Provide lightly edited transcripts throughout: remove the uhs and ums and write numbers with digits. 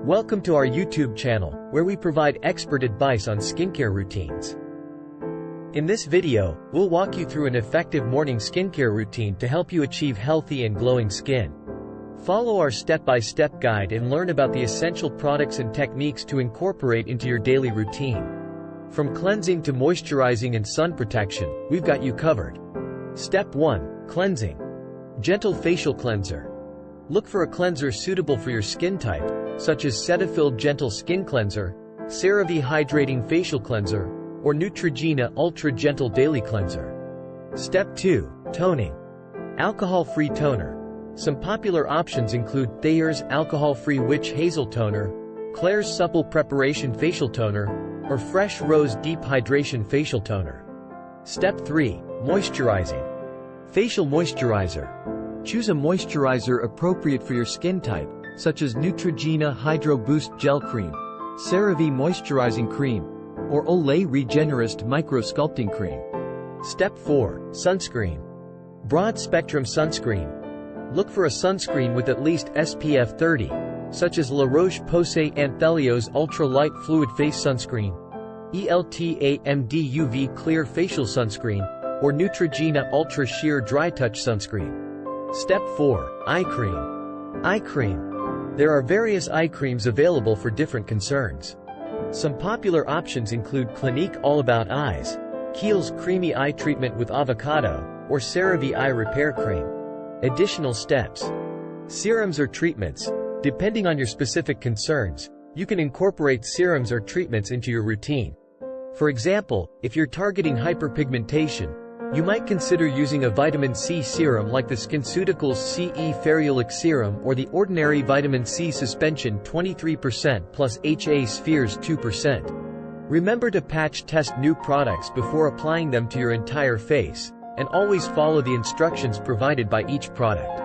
Welcome to our YouTube channel, where we provide expert advice on skincare routines. In this video, we'll walk you through an effective morning skincare routine to help you achieve healthy and glowing skin. Follow our step-by-step guide and learn about the essential products and techniques to incorporate into your daily routine. From cleansing to moisturizing and sun protection, we've got you covered. Step 1. Cleansing. Gentle facial cleanser. Look for a cleanser suitable for your skin type, such as Cetaphil Gentle Skin Cleanser, CeraVe Hydrating Facial Cleanser, or Neutrogena Ultra Gentle Daily Cleanser. Step 2. Toning. Alcohol-free toner. Some popular options include Thayer's Alcohol-Free Witch Hazel Toner, Klairs Supple Preparation Facial Toner, or Fresh Rose Deep Hydration Facial Toner. Step 3. Moisturizing. Facial moisturizer. Choose a moisturizer appropriate for your skin type, such as Neutrogena Hydro Boost Gel Cream, CeraVe Moisturizing Cream, or Olay Regenerist Micro Sculpting Cream. Step 4. Sunscreen. Broad spectrum sunscreen. Look for a sunscreen with at least SPF 30, such as La Roche-Posay Anthelios Ultra Light Fluid Face Sunscreen, ELTAMD UV Clear Facial Sunscreen, or Neutrogena Ultra Sheer Dry Touch Sunscreen. Step 4. Eye cream. Eye cream. There are various eye creams available for different concerns. Some popular options include Clinique All About Eyes, Kiehl's Creamy Eye Treatment with Avocado, or CeraVe Eye Repair Cream. Additional steps. Serums or treatments. Depending on your specific concerns, you can incorporate serums or treatments into your routine. For example, if you're targeting hyperpigmentation, you might consider using a vitamin C serum like the SkinCeuticals CE Ferulic Serum or the ordinary vitamin C suspension 23% plus HA Spheres 2%. Remember to patch test new products before applying them to your entire face, and always follow the instructions provided by each product.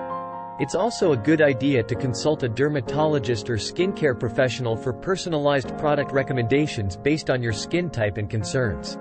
It's also a good idea to consult a dermatologist or skincare professional for personalized product recommendations based on your skin type and concerns.